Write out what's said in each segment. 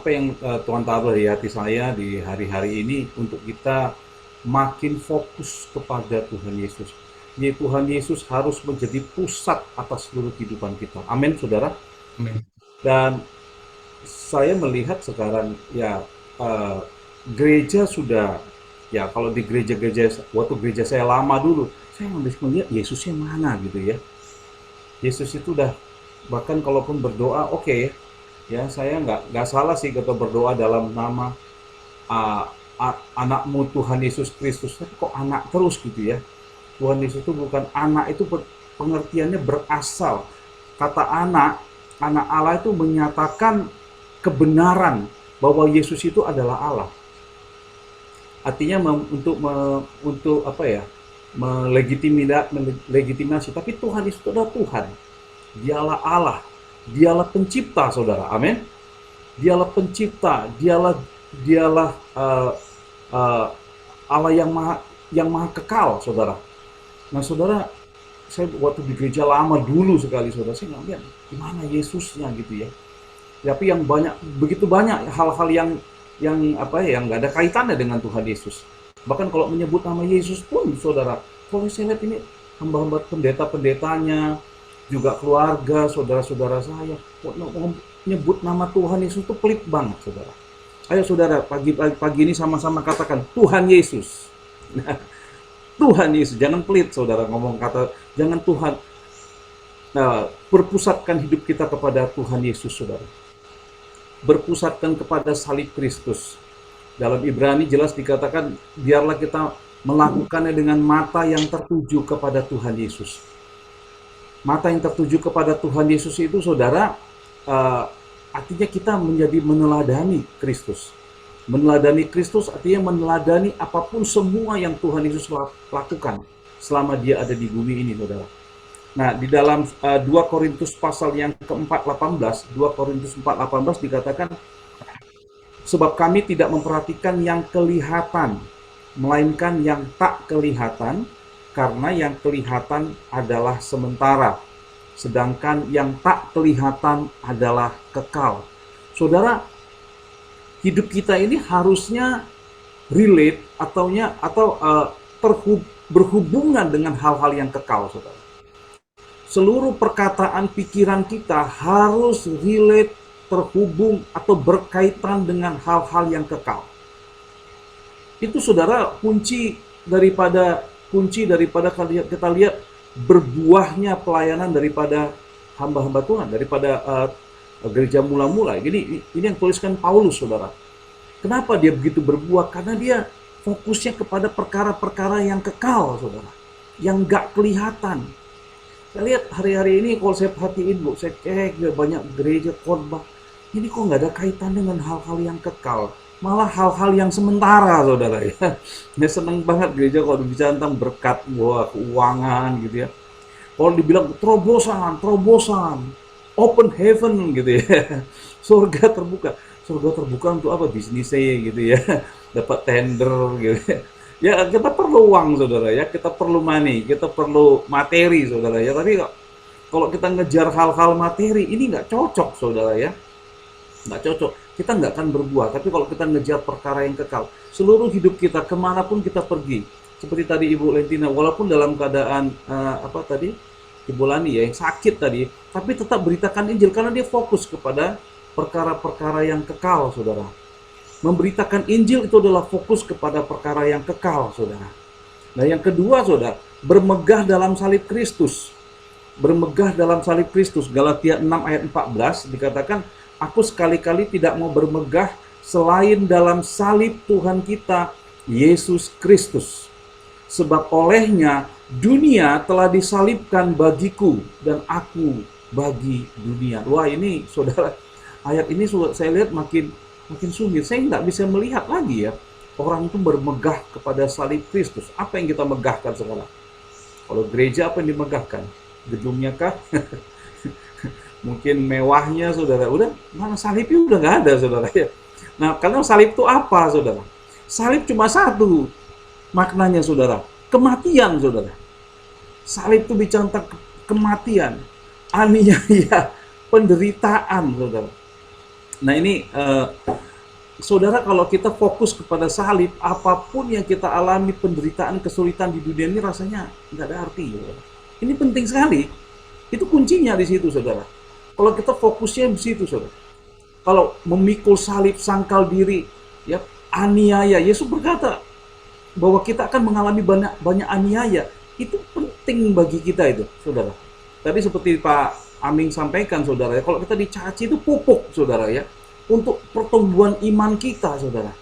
apa yang Tuhan taruh di hati saya di hari-hari ini untuk kita makin fokus kepada Tuhan Yesus. Tuhan Yesus harus menjadi pusat atas seluruh kehidupan kita. Amin, saudara. Amin. Dan saya melihat sekarang ya eh, gereja sudah ya kalau di gereja-gereja waktu gereja saya lama dulu saya habis melihat Yesusnya mana gitu ya. Yesus itu udah bahkan kalaupun berdoa oke, ya saya nggak salah sih kalau berdoa dalam nama uh, anakmu Tuhan Yesus Kristus, tapi kok anak terus gitu ya. Tuhan Yesus itu bukan anak, itu pengertiannya berasal kata anak. Anak Allah itu menyatakan kebenaran bahwa Yesus itu adalah Allah. Artinya untuk apa ya, melegitimasi. Tapi Tuhan itu adalah Tuhan. Dialah Allah. Dialah pencipta, saudara. Amin. Dialah pencipta. Dialah uh, Allah yang maha kekal, saudara. Nah, saudara, saya waktu di gereja lama dulu sekali, saudara, saya nggak lihat gimana Yesusnya gitu ya. Tapi yang banyak, begitu banyak hal-hal yang apa ya, yang nggak ada kaitannya dengan Tuhan Yesus. Bahkan kalau menyebut nama Yesus pun, saudara, kalau saya lihat ini hamba-hamba pendeta-pendetanya, juga keluarga, saudara-saudara saya, kok menyebut nama Tuhan Yesus itu pelit banget, saudara. Ayo saudara, pagi ini sama-sama katakan Tuhan Yesus. Tuhan Yesus, jangan pelit saudara ngomong kata, jangan Tuhan. Nah, berpusatkan hidup kita kepada Tuhan Yesus, saudara. Berpusatkan kepada salib Kristus. Dalam Ibrani jelas dikatakan, biarlah kita melakukannya dengan mata yang tertuju kepada Tuhan Yesus. Mata yang tertuju kepada Tuhan Yesus itu, saudara, artinya kita menjadi meneladani Kristus. Meneladani Kristus artinya meneladani apapun semua yang Tuhan Yesus lakukan selama dia ada di bumi ini, saudara. Nah, di dalam 2 Korintus pasal yang keempat 18, 2 Korintus 4:18 dikatakan, sebab kami tidak memperhatikan yang kelihatan, melainkan yang tak kelihatan, karena yang kelihatan adalah sementara, sedangkan yang tak kelihatan adalah kekal. Saudara, hidup kita ini harusnya relate atau berhubungan dengan hal-hal yang kekal, saudara. Seluruh perkataan pikiran kita harus relate, terhubung atau berkaitan dengan hal-hal yang kekal. Itu saudara kunci daripada kita lihat berbuahnya pelayanan daripada hamba-hamba Tuhan, daripada gereja mula-mula. Jadi ini yang tuliskan Paulus, saudara. Kenapa dia begitu berbuah? Karena dia fokusnya kepada perkara-perkara yang kekal, saudara, yang gak kelihatan. Saya lihat hari-hari ini kalau saya perhatiin, saya cek banyak gereja khotbah, ini kok nggak ada kaitan dengan hal-hal yang kekal, malah hal-hal yang sementara, saudara ya. Saya seneng banget gereja kalau bicara tentang berkat, keuangan gitu ya. Kalau dibilang terobosan, open heaven gitu ya, surga terbuka. Surga terbuka untuk apa? Bisnisnya gitu ya, dapat tender gitu ya. Ya kita perlu uang, saudara ya, kita perlu money, kita perlu materi, saudara ya. Tapi kalau kita ngejar hal-hal materi ini nggak cocok, saudara ya, nggak cocok. Kita nggak akan berbuah. Tapi kalau kita ngejar perkara yang kekal, seluruh hidup kita kemanapun kita pergi, seperti tadi Ibu Lentina, walaupun dalam keadaan apa tadi Ibu Lani ya yang sakit tadi, tapi tetap beritakan Injil karena dia fokus kepada perkara-perkara yang kekal, saudara. Memberitakan Injil itu adalah fokus kepada perkara yang kekal, saudara. Nah, yang kedua, saudara, bermegah dalam salib Kristus. Bermegah dalam salib Kristus. Galatia 6 ayat 14 dikatakan, aku sekali-kali tidak mau bermegah selain dalam salib Tuhan kita, Yesus Kristus. Sebab olehnya dunia telah disalibkan bagiku dan aku bagi dunia. Wah, ini saudara, ayat ini saya lihat makin sumir. Saya nggak bisa melihat lagi ya orang itu bermegah kepada salib Kristus. Apa yang kita megahkan sekarang? Kalau gereja apa yang dimegahkan? Gedungnya kah? Mungkin mewahnya, saudara. Udah, mana salibnya udah nggak ada, saudara ya. Nah, karena salib itu apa, saudara? Salib cuma satu maknanya, saudara. Kematian, saudara. Salib itu bicara tentang kematian, aniaya, penderitaan, saudara. Nah ini saudara, kalau kita fokus kepada salib, apapun yang kita alami, penderitaan, kesulitan di dunia ini rasanya nggak ada arti. Saudara. Ini penting sekali. Itu kuncinya di situ, saudara. Kalau kita fokusnya di situ, saudara. Kalau memikul salib, sangkal diri, ya aniaya. Yesus berkata bahwa kita akan mengalami banyak banyak aniaya. Itu penting bagi kita itu, saudara. Tadi seperti Pak Aming sampaikan, saudara, ya, kalau kita dicaci itu pupuk, saudara, ya, untuk pertumbuhan iman kita, saudara.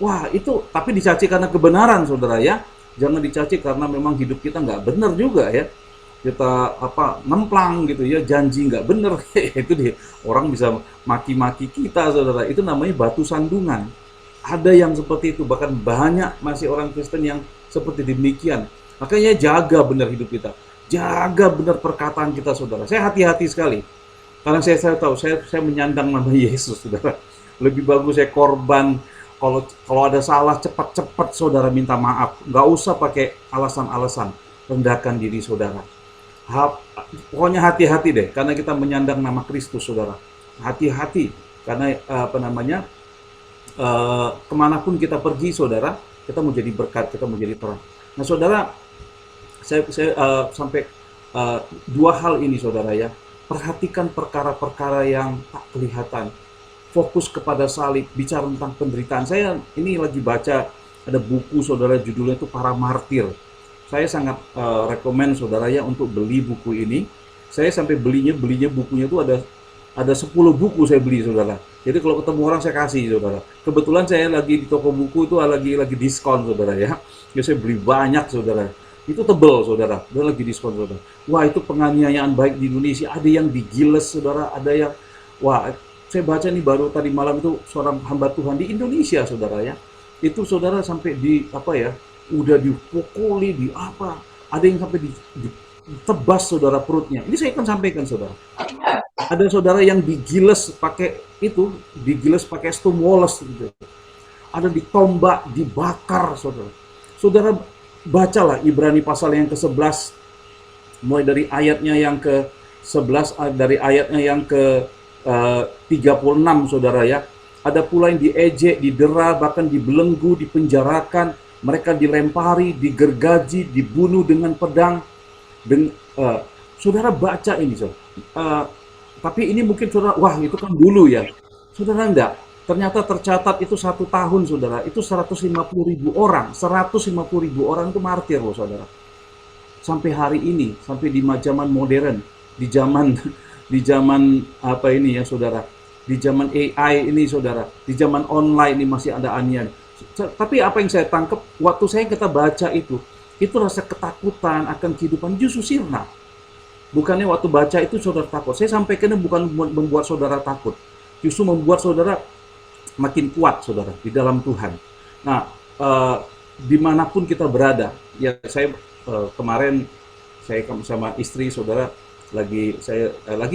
Wah, itu tapi dicaci karena kebenaran, saudara, ya. Jangan dicaci karena memang hidup kita nggak benar juga, ya. Kita apa ngemplang gitu ya, janji nggak benar. Itu dia, orang bisa maki-maki kita, saudara. Itu namanya batu sandungan. Ada yang seperti itu, bahkan banyak masih orang Kristen yang seperti demikian. Makanya jaga benar hidup kita, jaga benar perkataan kita, saudara. Saya hati-hati sekali. Karena saya tahu, saya menyandang nama Yesus, saudara. Lebih bagus saya korban. Kalau ada salah, cepat-cepat saudara minta maaf. Nggak usah pakai alasan-alasan. Rendahkan diri saudara. Pokoknya hati-hati deh, karena kita menyandang nama Kristus, saudara. Hati-hati, karena apa namanya, kemanapun kita pergi, saudara, kita mau jadi berkat, kita mau jadi terang. Nah, saudara, saya sampai dua hal ini, saudara, ya. Perhatikan perkara-perkara yang tak kelihatan. Fokus kepada salib, bicara tentang penderitaan. Saya ini lagi baca ada buku, saudara, judulnya itu Para Martir. Saya sangat rekomen, saudara, ya, untuk beli buku ini. Saya sampai belinya bukunya itu ada 10 buku saya beli, saudara. Jadi kalau ketemu orang saya kasih, saudara. Kebetulan saya lagi di toko buku itu lagi diskon, saudara, ya. Jadi saya beli banyak, saudara. Itu tebel, saudara. Dan lagi diskon, saudara. Wah, itu penganiayaan baik di Indonesia. Ada yang digiles, saudara. Ada yang, wah, saya baca nih baru tadi malam itu seorang hamba Tuhan di Indonesia, saudara, ya. Itu saudara sampai di apa ya? Udah dipukuli, di apa? Ada yang sampai ditebas, saudara, perutnya. Ini saya akan sampaikan, saudara. Ada saudara yang digiles pakai itu, digiles pakai stum woles gitu. Ada ditombak, dibakar, saudara. Saudara bacalah Ibrani pasal yang ke-11, mulai dari ayatnya yang ke-11, dari ayatnya yang ke-36, saudara, ya. Ada pula yang diejek, didera, bahkan dibelenggu, dipenjarakan, mereka dilempari, digergaji, dibunuh dengan pedang. Saudara baca ini, saudara. Tapi ini mungkin saudara, wah itu kan dulu ya. Saudara enggak, ternyata tercatat itu 1 tahun, saudara. Itu 150.000 orang. 150.000 orang itu martir loh, saudara. Sampai hari ini, sampai di zaman modern, di zaman apa ini ya, saudara. Di zaman AI ini, saudara. Di zaman online ini masih ada anian. Tapi apa yang saya tangkap, waktu kita baca itu rasa ketakutan akan kehidupan justru sirna. Bukannya waktu baca itu saudara takut. Saya sampaikan bukan membuat saudara takut. Justru membuat saudara makin kuat, saudara, di dalam Tuhan. Nah, dimanapun kita berada, ya saya kemarin saya sama istri, saudara, lagi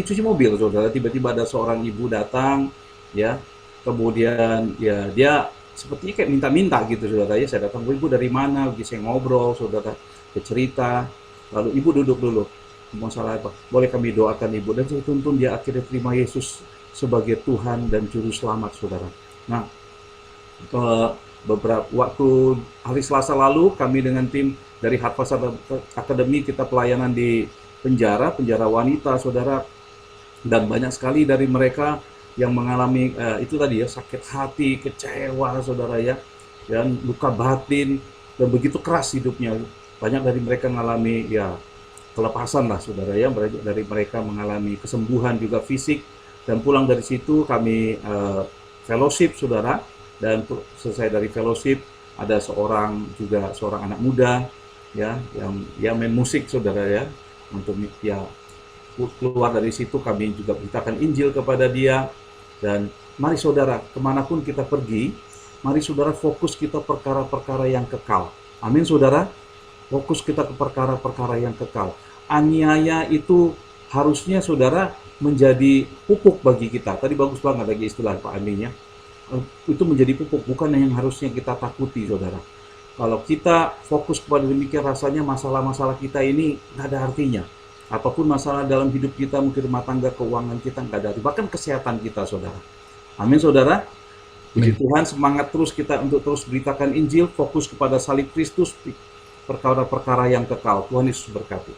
cuci mobil, saudara. Tiba-tiba ada seorang ibu datang, ya. Kemudian ya dia sepertinya kayak minta-minta gitu, saudara, ya. Saya datang, ibu dari mana? Saya ngobrol, saudara, cerita. Lalu ibu duduk dulu. Masalah apa? Boleh kami doakan ibu, dan saya tuntun dia akhirnya terima Yesus sebagai Tuhan dan Juru Selamat, saudara. Nah, beberapa waktu hari Selasa lalu kami dengan tim dari Harvest Academy kita pelayanan di penjara wanita, saudara, dan banyak sekali dari mereka yang mengalami itu tadi ya, sakit hati, kecewa, saudara, ya, dan luka batin, dan begitu keras hidupnya. Banyak dari mereka mengalami ya kelepasan lah, saudara, ya. Dari mereka mengalami kesembuhan juga fisik, dan pulang dari situ kami fellowship, saudara, dan selesai dari fellowship ada seorang anak muda, ya, yang main musik, saudara, ya. Untuk ya keluar dari situ kami juga beritakan Injil kepada dia. Dan mari saudara, kemanapun kita pergi, mari saudara fokus kita perkara-perkara yang kekal. Amin, saudara. Fokus kita ke perkara-perkara yang kekal. Aniaya itu harusnya, saudara, menjadi pupuk bagi kita. Tadi bagus banget lagi istilah Pak Amin, ya. Itu menjadi pupuk, bukan yang harusnya kita takuti, saudara. Kalau kita fokus kepada demikian, rasanya masalah-masalah kita ini nggak ada artinya. Apapun masalah dalam hidup kita, mungkin rumah tangga, keuangan kita nggak ada artinya. Bahkan kesehatan kita, saudara. Amin, saudara. Puji Amin. Tuhan, semangat terus kita untuk terus beritakan Injil, fokus kepada salib Kristus, perkara-perkara yang kekal. Tuhan Yesus berkati.